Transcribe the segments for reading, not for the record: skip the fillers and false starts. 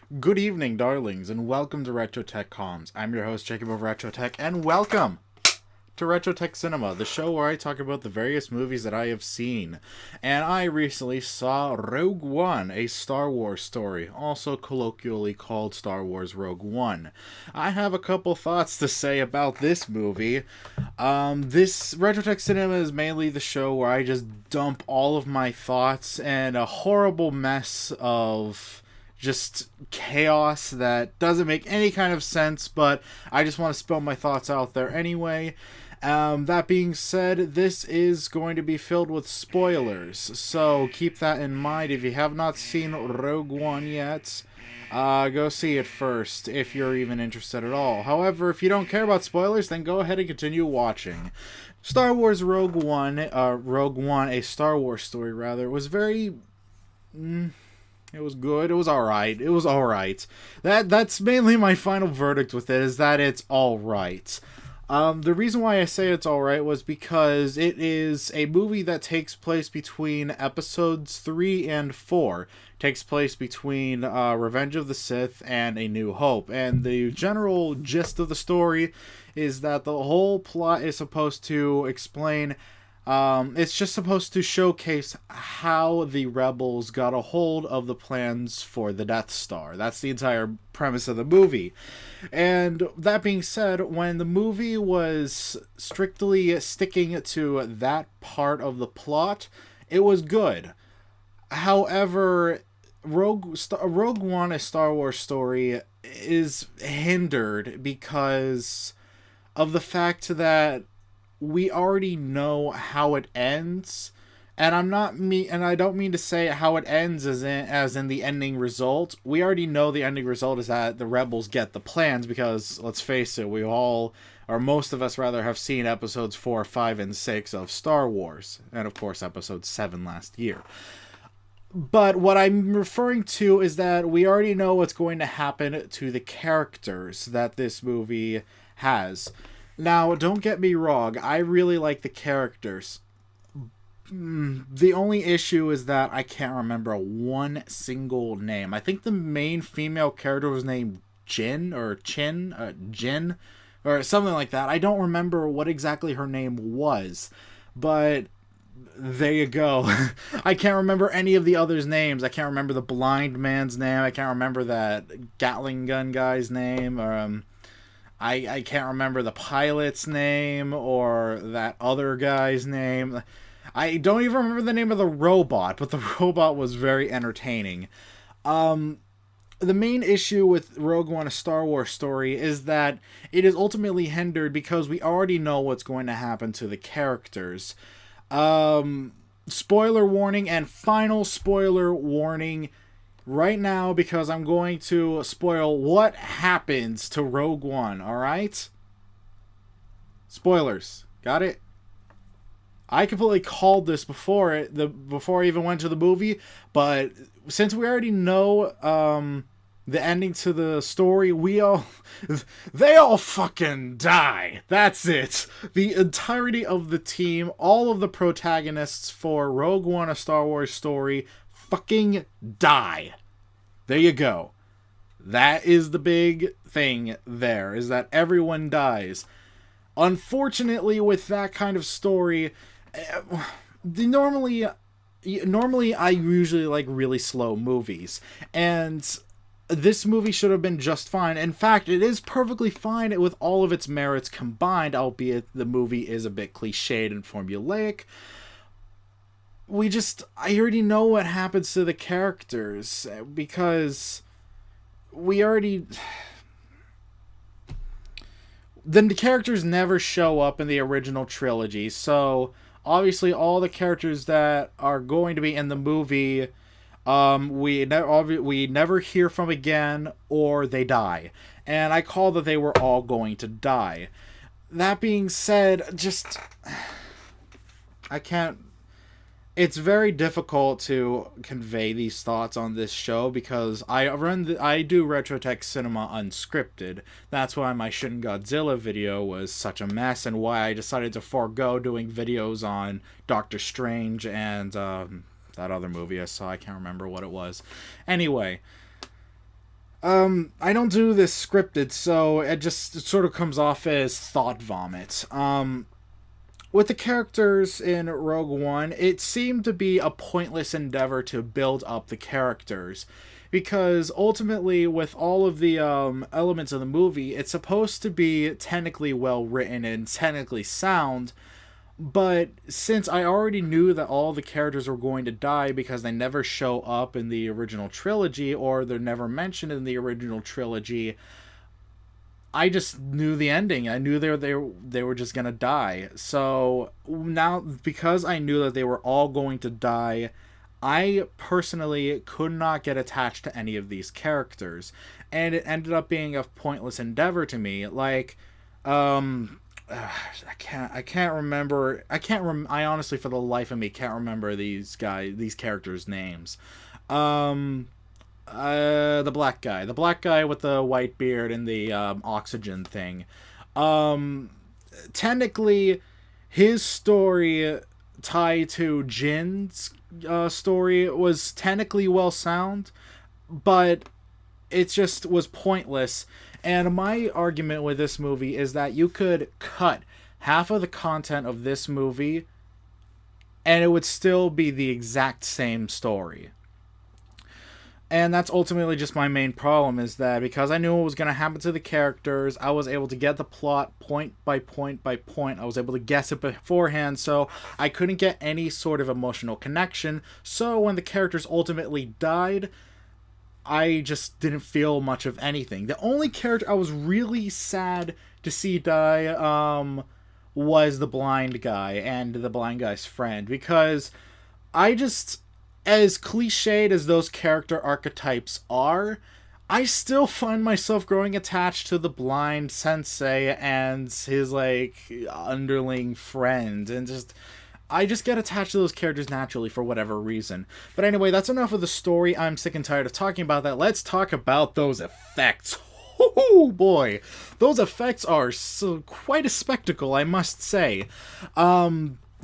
Good evening, darlings, and welcome to Retro Tech Comms. I'm your host, Jacob of Retro Tech, and welcome to Retro Tech Cinema, the show where I talk about the various movies that I have seen. And I recently saw Rogue One, a Star Wars story, also colloquially called Star Wars Rogue One. I have a couple thoughts to say about this movie. This Retro Tech Cinema is mainly the show where I just dump all of my thoughts and a horrible mess of just chaos that doesn't make any kind of sense, but I just want to spill my thoughts out there anyway. That being said, this is going to be filled with spoilers, so keep that in mind. If you have not seen Rogue One yet, go see it first, if you're even interested at all. However, if you don't care about spoilers, then go ahead and continue watching. Star Wars Rogue One, a Star Wars story rather, was very... It was good. It was alright. It was alright. That's mainly my final verdict with it, is that it's alright. The reason why I say it's alright was because it is a movie that takes place between episodes 3 and 4. It takes place between Revenge of the Sith and A New Hope. And the general gist of the story is that the whole plot is supposed to explain... it's just supposed to showcase how the rebels got a hold of the plans for the Death Star. That's the entire premise of the movie. And that being said, when the movie was strictly sticking to that part of the plot, it was good. However, Rogue One, a Star Wars story, is hindered because of the fact that we already know how it ends, and I don't mean to say how it ends as in the ending result. We already know the ending result is that the rebels get the plans, because let's face it, we all, or most of us rather, have seen episodes 4, 5, and 6 of Star Wars, and of course episode 7 last year. But what I'm referring to is that we already know what's going to happen to the characters that this movie has. Now, don't get me wrong, I really like the characters. The only issue is that I can't remember one single name. I think the main female character was named Jin, or Jin, or something like that. I don't remember what exactly her name was, but there you go. I can't remember any of the others' names. I can't remember the blind man's name. I can't remember that Gatling gun guy's name, or, I can't remember the pilot's name or that other guy's name. I don't even remember the name of the robot, but the robot was very entertaining. The main issue with Rogue One, a Star Wars story, is that it is ultimately hindered because we already know what's going to happen to the characters. Spoiler warning, and final spoiler warning right now, because I'm going to spoil what happens to Rogue One, alright? Spoilers. Got it? I completely called this before I even went to the movie, but since we already know the ending to the story, they all fucking die. That's it. The entirety of the team, all of the protagonists for Rogue One, a Star Wars story, fucking die. There you go. That is the big thing there, is that everyone dies. Unfortunately, with that kind of story, normally I usually like really slow movies, and this movie should have been just fine. In fact, it is perfectly fine with all of its merits combined, albeit the movie is a bit cliched and formulaic. I already know what happens to the characters, because we already... The characters never show up in the original trilogy, so obviously all the characters that are going to be in the movie, we never hear from again, or they die. And I call that they were all going to die. That being said, I can't... It's very difficult to convey these thoughts on this show because I do Retro Tech Cinema unscripted. That's why my Shin Godzilla video was such a mess, and why I decided to forego doing videos on Doctor Strange and that other movie I saw. I can't remember what it was. Anyway, I don't do this scripted, so it sort of comes off as thought vomit. With the characters in Rogue One, it seemed to be a pointless endeavor to build up the characters. Because ultimately, with all of the elements of the movie, it's supposed to be technically well written and technically sound, but since I already knew that all the characters were going to die because they never show up in the original trilogy or they're never mentioned in the original trilogy, I just knew the ending. I knew they were just gonna die. So now, because I knew that they were all going to die, I personally could not get attached to any of these characters, and it ended up being a pointless endeavor to me. Like, I can't remember. I honestly, for the life of me, can't remember these characters' names. Um, the black guy with the white beard and the oxygen thing. Um, Technically, his story tied to Jin's story was technically well sound, but it just was pointless. And my argument with this movie is that you could cut half of the content of this movie and it would still be the exact same story. And that's ultimately just my main problem, is that because I knew what was going to happen to the characters, I was able to get the plot point by point by point. I was able to guess it beforehand, so I couldn't get any sort of emotional connection. So when the characters ultimately died, I just didn't feel much of anything. The only character I was really sad to see die was the blind guy and the blind guy's friend, because I just, as cliched as those character archetypes are, I still find myself growing attached to the blind sensei and his, like, underling friend, and I just get attached to those characters naturally for whatever reason. But anyway, that's enough of the story. I'm sick and tired of talking about that. Let's talk about those effects. Oh boy, those effects are quite a spectacle, I must say.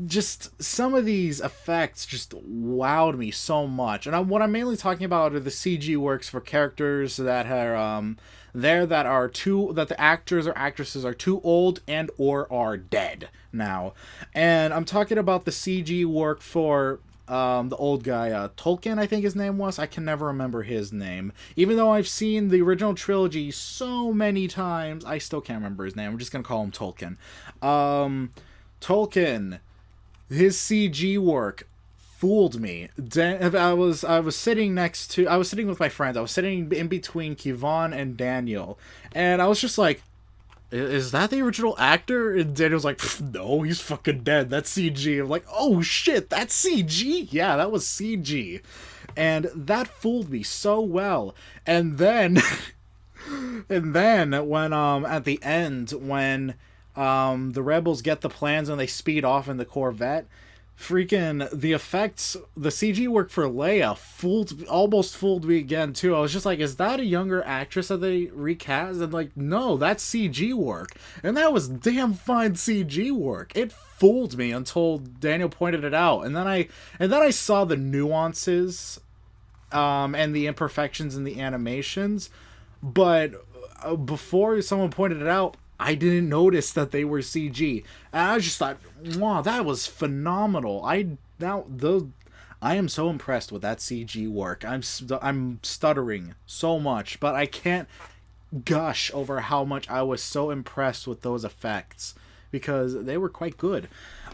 Just some of these effects just wowed me so much, and what I'm mainly talking about are the CG works for characters that are that the actors or actresses are too old and or are dead now. And I'm talking about the CG work for the old guy, Tolkien, I think his name was. I can never remember his name. Even though I've seen the original trilogy so many times, I still can't remember his name. I'm just gonna call him Tolkien. Tolkien, his CG work fooled me. I was sitting with my friends. I was sitting in between Kevon and Daniel, and I was just like, "Is that the original actor?" And Daniel's like, "No, he's fucking dead. That's CG." I'm like, "Oh shit, that's CG? Yeah, that was CG," and that fooled me so well. And then, when at the end when the rebels get the plans and they speed off in the Corvette, freaking the effects, the CG work for Leia almost fooled me again too. I was just like, is that a younger actress that they recast? And like, no, that's CG work, and that was damn fine CG work. It fooled me until Daniel pointed it out, and then I saw the nuances and the imperfections in the animations, but before someone pointed it out, I didn't notice that they were CG. And I just thought, wow, that was phenomenal. I am so impressed with that CG work. I'm stuttering so much, but I can't gush over how much I was so impressed with those effects, because they were quite good.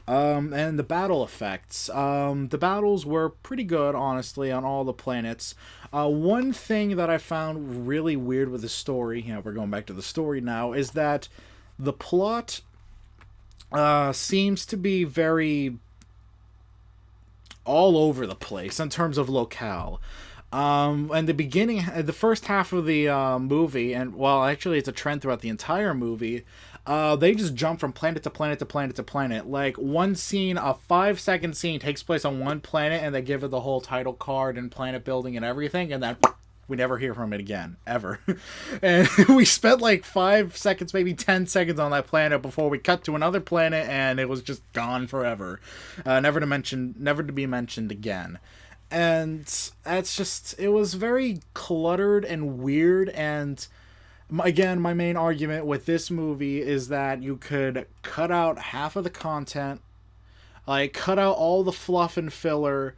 And the battle effects. The battles were pretty good, honestly, on all the planets. One thing that I found really weird with the story, we're going back to the story now, is that the plot seems to be very all over the place in terms of locale. And the first half of the movie, and well, actually, it's a trend throughout the entire movie. They just jump from planet to planet to planet to planet. Like, one scene, a 5-second scene, takes place on one planet, and they give it the whole title card and planet building and everything, and then we never hear from it again, ever. And we spent like 5 seconds, maybe 10 seconds on that planet before we cut to another planet, and it was just gone forever. Never to be mentioned again. And that's just, it was very cluttered and weird. And again, my main argument with this movie is that you could cut out half of the content, like cut out all the fluff and filler,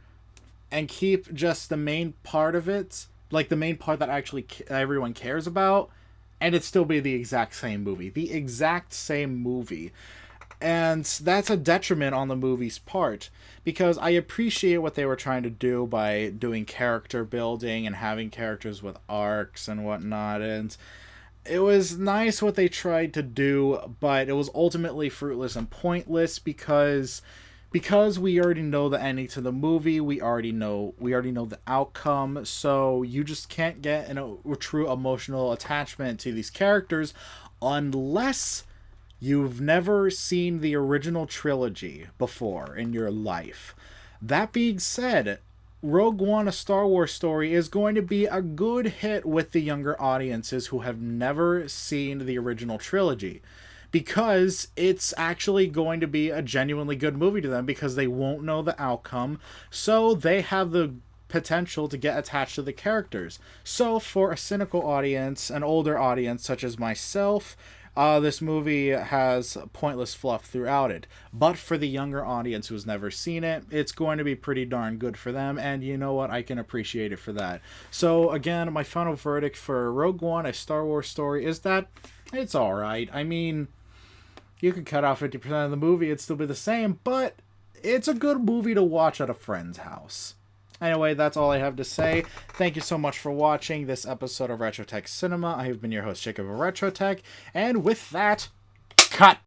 and keep just the main part of it, like the main part that actually everyone cares about, and it'd still be the exact same movie. The exact same movie. And that's a detriment on the movie's part, because I appreciate what they were trying to do by doing character building and having characters with arcs and whatnot, and it was nice what they tried to do, but it was ultimately fruitless and pointless because we already know the ending to the movie. We already know the outcome, so you just can't get a true emotional attachment to these characters unless you've never seen the original trilogy before in your life. That being said, Rogue One, a Star Wars story, is going to be a good hit with the younger audiences who have never seen the original trilogy, because it's actually going to be a genuinely good movie to them because they won't know the outcome, so they have the potential to get attached to the characters. So for a cynical audience, an older audience such as myself, this movie has pointless fluff throughout it. But for the younger audience who's never seen it, it's going to be pretty darn good for them, and you know what? I can appreciate it for that. So again, my final verdict for Rogue One, a Star Wars story, is that it's alright. I mean, you could cut out 50% of the movie, it'd still be the same, but it's a good movie to watch at a friend's house. Anyway, that's all I have to say. Thank you so much for watching this episode of Retro Tech Cinema. I have been your host, Jacob of Retro Tech, and with that, cut!